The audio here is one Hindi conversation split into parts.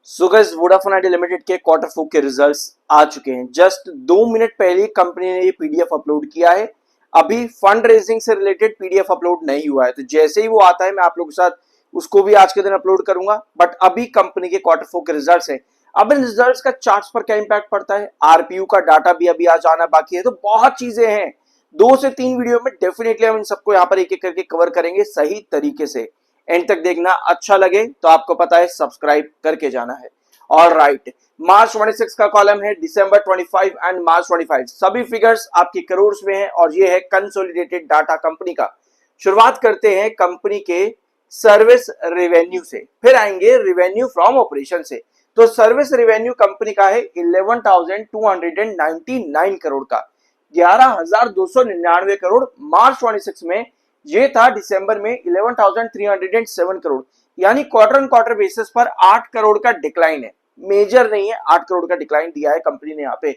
So guys Vodafone idea limited के क्वार्टर 4 के रिजल्ट्स आ चुके हैं। जस्ट 2 मिनट पहले कंपनी ने ये पीडीएफ अपलोड किया है। अभी फंड रेजिंग से रिलेटेड पीडीएफ अपलोड नहीं हुआ है, तो जैसे ही वो आता है मैं आप लोगों के साथ उसको भी आज के दिन अपलोड करूंगा। बट अभी कंपनी के क्वार्टर 4 के रिजल्ट्स है। अब इन रिजल्ट्स का चार्ट्स पर क्या इंपैक्ट पड़ता है, आरपीयू का डाटा भी अभी आज आना बाकी है, तो बहुत चीजें हैं। 2 से 3 वीडियो में डेफिनेटली हम इन सबको यहाँ पर एक एक करके कवर करेंगे सही तरीके से। एंड तक देखना, अच्छा लगे तो आपको पता है सब्सक्राइब करके जाना है। ऑल राइट, मार्च 26 का कॉलम है, दिसंबर 25 एंड मार्च 25, सभी फिगर्स आपके करोड़ में हैं और ये है कंसोलिडेटेड डाटा कंपनी का। शुरुआत करते हैं कंपनी के सर्विस रेवेन्यू से, फिर आएंगे रेवेन्यू फ्रॉम ऑपरेशन से। तो सर्विस रेवेन्यू कंपनी का है 11,299 करोड़ का, 11,299 करोड़ मार्च 26 में। ये था दिसंबर में 11,307 करोड़, यानी क्वार्टर ऑन क्वार्टर बेसिस पर 8 करोड़ का डिक्लाइन है। मेजर नहीं है, 8 करोड़ का डिक्लाइन दिया है कंपनी ने यहाँ पे।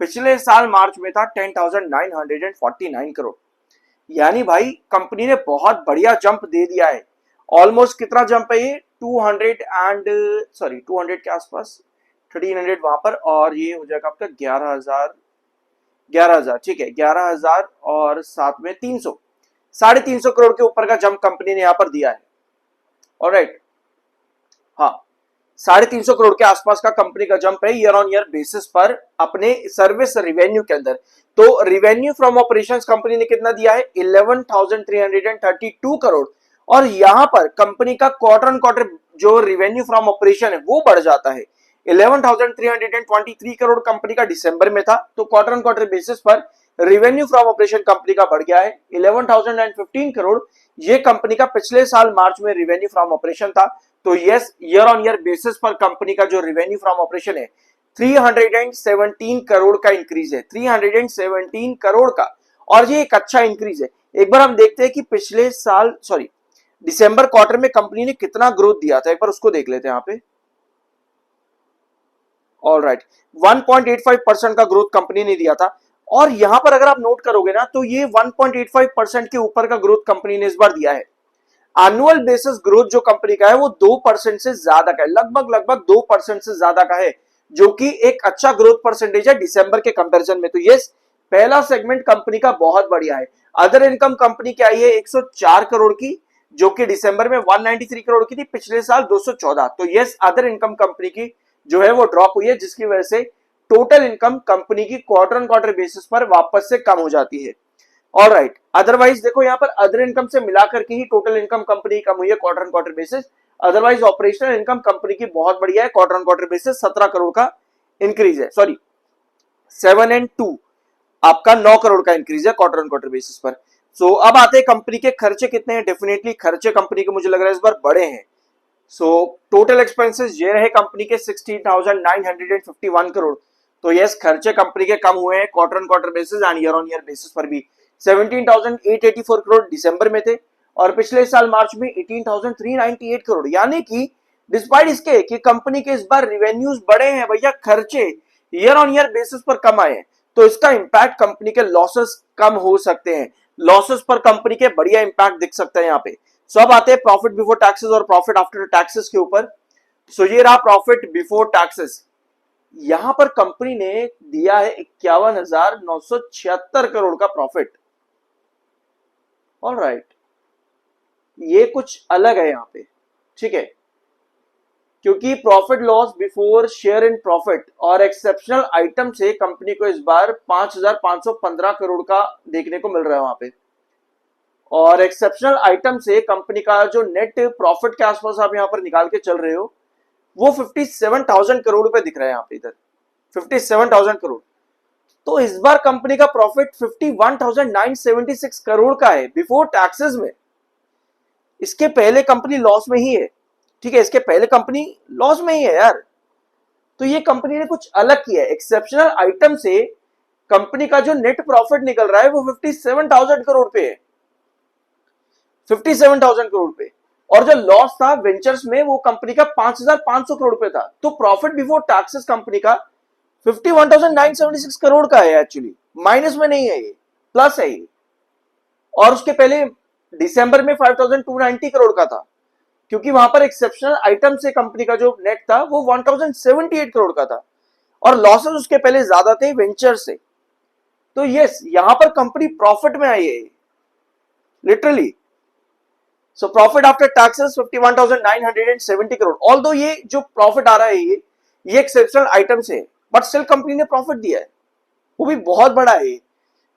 पिछले साल मार्च में था 10,949 करोड़, यानी भाई कंपनी ने बहुत बढ़िया जंप दे दिया है। ऑलमोस्ट कितना जंप है ये, 200 के आसपास, 1300 वहां पर, और ये हो जाएगा आपका 11,000, ठीक है 11,000 और साथ में 300, 350 करोड़ के ऊपर का जंप कंपनी ने यहां पर दिया है। ऑलराइट, हाँ 350 करोड़ के आसपास का कंपनी का जंप है ईयर ऑन ईयर बेसिस पर अपने सर्विस रेवेन्यू के अंदर। तो रेवेन्यू फ्रॉम ऑपरेशंस कंपनी ने कितना दिया है, 11,332 करोड़, और यहां पर कंपनी का क्वार्टर ऑन क्वार्टर जो रेवेन्यू फ्रॉम ऑपरेशन है वो बढ़ जाता है। 11,323 करोड़ कंपनी का दिसंबर में था, तो क्वार्टर ऑन क्वार्टर बेसिस पर रेवेन्यू फ्रॉम ऑपरेशन कंपनी का बढ़ गया है 11,015 करोड़। ये कंपनी का पिछले साल मार्च में रेवेन्यू फ्रॉम ऑपरेशन था। तो yes, year on year basis पर कंपनी का जो रेवेन्यू फ्रॉम ऑपरेशन है 317 करोड़ का इंक्रीज है, 317 करोड़ का, और ये एक अच्छा इंक्रीज है। एक बार हम देखते हैं कि पिछले साल दिसंबर क्वार्टर में कंपनी ने कितना ग्रोथ दिया था, एक बार उसको देख लेते हैं यहाँ पे। ऑल राइट, 1.85% का ग्रोथ कंपनी ने दिया था, और यहां पर अगर आप नोट करोगे ना तो ये 1.85% के ऊपर का ग्रोथ कंपनी ने इस बार दिया है। एनुअल बेसिस ग्रोथ जो कंपनी का है वो 2% से ज्यादा का है, लगभग 2% से ज्यादा का है, जो कि एक अच्छा ग्रोथ परसेंटेज है दिसंबर के कंपैरिजन में। तो यस, पहला सेगमेंट कंपनी का बहुत बढ़िया है। अदर इनकम कंपनी की आई है 104 करोड़ की, जो कि दिसंबर में 193 करोड़ की थी, पिछले साल 214। तो यस, अदर इनकम कंपनी की जो है वो ड्रॉप हुई है, जिसकी वजह से टोटल इनकम कंपनी की क्वार्टर ऑन क्वार्टर बेसिस पर वापस से कम हो जाती है। ऑल राइट, अदरवाइज देखो यहाँ पर अदर इनकम से मिलाकर के ही टोटल इनकम कंपनी कम हुई है quarter on quarter basis. Otherwise operational income company की बहुत बढ़िया है, quarter on quarter basis 17 crore का इंक्रीज है, 7 एंड 2 आपका 9 करोड़ का इंक्रीज है क्वार्टर ऑन क्वार्टर बेसिस पर। सो अब आते हैं कंपनी के खर्चे कितने हैं। डेफिनेटली खर्चे कंपनी के मुझे लग रहा है इस बार बड़े हैं। टोटल एक्सपेंसेस ये रहे कंपनी के 16,951 करोड़। तो यस, खर्चे कंपनी के कम हुए हैं quarter on quarter basis and year on year basis पर भी। 17,884 करोड़ दिसंबर में थे, और पिछले साल मार्च में 18,398 करोड़, यानी कि डिस्पाइट इसके कि कंपनी के इस बार रिवेन्यूज बढ़े हैं भैया, खर्चे ईयर ऑन ईयर बेसिस पर कम आए हैं, तो इसका इंपैक्ट कंपनी के लॉसेस कम हो सकते हैं। लॉसेस पर कंपनी के बढ़िया इंपैक्ट दिख सकता है यहाँ पे। अब आते हैं प्रॉफिट बिफोर टैक्सेस और प्रॉफिट आफ्टर टैक्सेस के ऊपर। ये रहा प्रॉफिट बिफोर टैक्सेस, यहां पर कंपनी ने दिया है 51,976 करोड़ का प्रॉफिट। ऑल राइट, ये कुछ अलग है यहां पे, ठीक है, क्योंकि profit loss before share in profit और एक्सेप्शनल आइटम से कंपनी को इस बार 5,515 करोड़ का देखने को मिल रहा है वहां पे, और एक्सेप्शनल आइटम से कंपनी का जो नेट प्रॉफिट के आसपास आप यहां पर निकाल के चल रहे हो वो 57,000 करोड़ रुपए दिख रहा है यहां पे, इधर 57,000 करोड़। तो इस बार कंपनी का प्रॉफिट 51,976 करोड़ का है बिफोर टैक्सेस में। इसके पहले कंपनी लॉस में ही है, ठीक है, इसके पहले कंपनी लॉस में ही है यार। तो ये कंपनी ने कुछ अलग किया है, एक्सेप्शनल आइटम से कंपनी का जो नेट प्रॉफिट निकल रहा है वो 57,000 करोड़ पे है, 57,000 करोड़ पे, और जो लॉस था वेंचर्स में वो कंपनी का 5,500 करोड़ पे था। तो प्रॉफिट बिफोर टैक्सेस कंपनी का 51,976 करोड़ का है, एक्चुअली माइनस में नहीं है, ये प्लस है ये। और उसके पहले दिसंबर में 5,290 करोड़ का था, क्योंकि वहां पर एक्सेप्शनल आइटम से कंपनी का जो नेट था वो 1078 करोड़ का था और लॉसेस उसके पहले ज्यादा थे वेंचर से। तो यस, यहां पर कंपनी प्रॉफिट में आई है literally. So profit after taxes 51,970 crore. Although ये जो प्रॉफिट आ रहा है ये एक्सेप्शनल आइटम से है, बट स्टिल कंपनी ने प्रॉफिट दिया है, वो भी बहुत बड़ा है।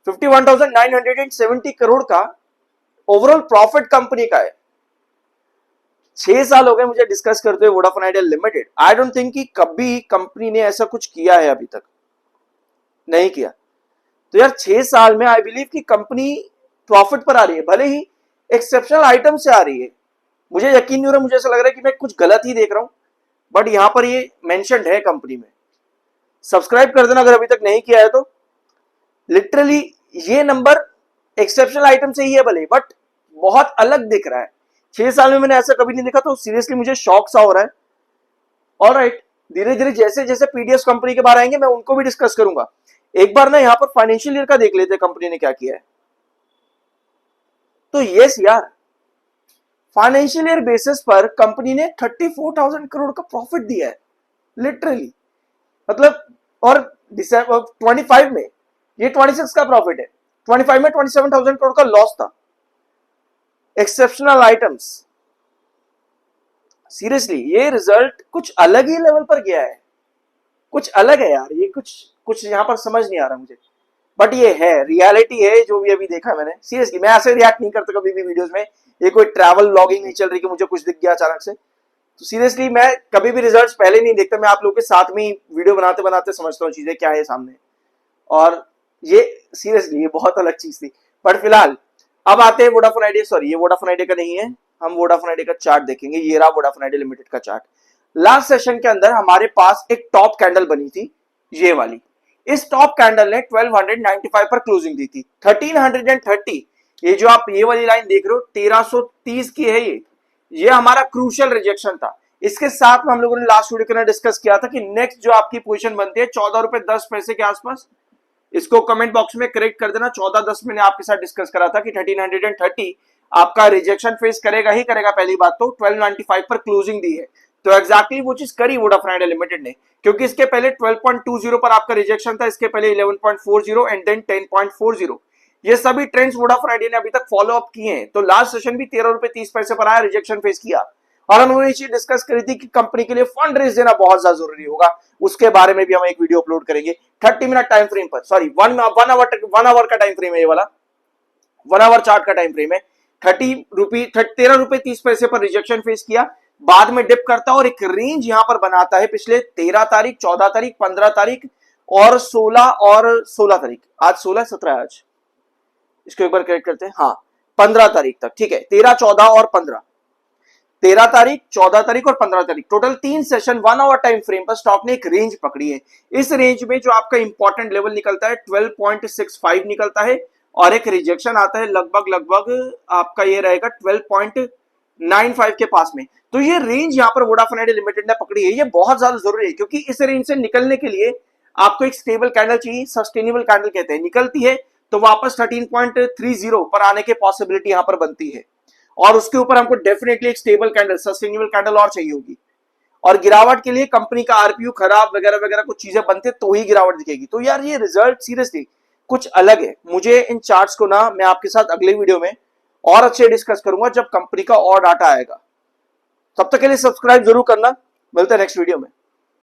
51,970 करोड़ का ओवरऑल प्रॉफिट कंपनी का है। 6 साल हो गए मुझे डिस्कस करते हुए Vodafone idea limited. I don't think कि कभी कंपनी ने ऐसा कुछ किया है, अभी तक नहीं किया। तो यार 6 साल में आई बिलीव कि कंपनी प्रॉफिट पर आ रही है, भले ही एक्सेप्शनल आइटम से आ रही है। मुझे यकीन नहीं हो रहा, मुझे ऐसा लग रहा है कि मैं कुछ गलत ही देख रहा हूं, बट यहां पर ये मेंशन्ड है कंपनी में। सब्सक्राइब कर देना अगर अभी तक नहीं किया है तो। लिटरली ये नंबर एक्सेप्शनल आइटम से ही है भले, बट बहुत अलग दिख रहा है। 6 साल में मैंने ऐसा कभी नहीं देखा, तो सीरियसली मुझे शॉक सा हो रहा है। ऑलराइट, धीरे धीरे जैसे जैसे पीडीएस कंपनी के बाहर आएंगे मैं उनको भी डिस्कस करूंगा। एक बार ना यहाँ पर फाइनेंशियल ईयर का देख लेते हैं कंपनी ने क्या किया है। तो यस यार, फाइनेंशियल ईयर बेसिस पर कंपनी ने 34,000 करोड़ का प्रॉफिट दिया है लिटरली। मतलब, और दिसंबर 25 में ये 26 का प्रॉफिट है, 25 में 27,000 करोड़ का लॉस था एक्सेप्शनल आइटम्स। सीरियसली ये रिजल्ट कुछ अलग ही लेवल पर गया है, कुछ अलग है यार। ये कुछ यहां पर समझ नहीं आ रहा मुझे, बट ये है रियलिटी है जो भी अभी देखा मैंने। सीरियसली मैं ऐसे रिएक्ट नहीं करता कभी भी वीडियोस में। ये कोई ट्रैवल व्लॉगिंग नहीं चल रही कि मुझे कुछ दिख गया अचानक से। तो सीरियसली मैं कभी भी रिजल्ट्स पहले नहीं देखता, मैं आप लोगों के साथ में ही वीडियो बनाते बनाते समझता हूँ चीजें क्या है सामने। और ये सीरियसली ये बहुत अलग चीज थी। बट फिलहाल अब आते हैं वोडाफोन आइडिया। सॉरी, ये वोडाफोन आइडिया का नहीं है, हम वोडाफोन आइडिया का चार्ट देखेंगे। ये रहा वोडाफोन आइडिया लिमिटेड का चार्ट। लास्ट सेशन के अंदर हमारे पास एक टॉप कैंडल बनी थी, ये वाली। इस टॉप कैंडल ने 1295 पर क्लोजिंग दी थी। 1330, ये जो आप ये वाली लाइन देख रहे हो 1330 की है ये हमारा क्रूशियल रिजेक्शन था। इसके साथ में हम लोगों ने लास्ट वीडियो के अंदर डिस्कस किया था कि नेक्स्ट जो आपकी पोजीशन बनती है 14 रुपए 10 पैसे के आसपास। इसको कमेंट बॉक्स में करेक्ट कर देना। 14-10 मैंने आपके साथ डिस्कस करा था कि 1330 आपका रिजेक्शन फेस करेगा ही करेगा। पहली बात तो 1295 पर क्लोजिंग दी है, तो एग्जैक्टली वो चीज करी वोडाफोन आइडिया लिमिटेड ने, क्योंकि इसके पहले 12.20 पर आपका रिजेक्शन था, इसके पहले 11.40 एंड देन 10.40। ये सभी ट्रेंड्स वोडाफोन आइडिया ने अभी तक फॉलो अप किए हैं। तो लास्ट सेशन भी 13 रुपए 30 पैसे पर आया, रिजेक्शन फेस किया, और हमने ये चीज डिस्कस करी थी कि कंपनी के लिए फंड रेज देना बहुत ज्यादा जरूरी होगा। उसके बारे में भी हम एक वीडियो अपलोड करेंगे 30 मिनट टाइम फ्रेम पर। सॉरी, 1 आवर का टाइम फ्रेम है ये वाला, 1 आवर चार्ट का टाइम फ्रेम है। 13 रुपए 30 पैसे पर रिजेक्शन फेस किया, बाद में डिप करता और एक रेंज यहां पर बनाता है पिछले 13 तारीख, 14 तारीख, 15 तारीख और 16 तारीख। आज 16 17 आज, इसको एक बार करेक्ट करते हैं। हाँ, 15 तारीख तक, ठीक है। 13, 14 और 15, 13 तारीख, 14 तारीख और 15 तारीख, total 3 session 1 hour time frame पर स्टॉक ने एक रेंज पकड़ी है। इस रेंज में जो आपका इंपॉर्टेंट लेवल निकलता है 12.65 निकलता है, और एक रिजेक्शन आता है लगभग आपका ये रहेगा 12.95 के पास में। तो ये रेंज यहां पर वोडाफोन आइडिया लिमिटेड ने पकड़ी है। ये बहुत ज्यादा जरूरी है, क्योंकि इस रेंज से निकलने के लिए आपको एक स्टेबल कैंडल चाहिए, सस्टेनेबल कैंडल कहते हैं। निकलती है तो वापस 13.30 पर आने की पॉसिबिलिटी यहां पर बनती है, और उसके ऊपर हमको डेफिनेटली एक स्टेबल कैंडल, सस्टेनेबल कैंडल और चाहिए होगी। और गिरावट के लिए कंपनी का आरपीयू खराब वगैरह वगैरह कुछ चीजें बनते तो ही गिरावट दिखेगी। तो यार ये रिजल्ट सीरियसली कुछ अलग है। मुझे इन चार्ट्स को ना मैं आपके साथ अगले वीडियो में और अच्छे डिस्कस करूंगा जब कंपनी का और डाटा आएगा। तब तक के लिए सब्सक्राइब जरूर करना। मिलते हैं नेक्स्ट वीडियो में।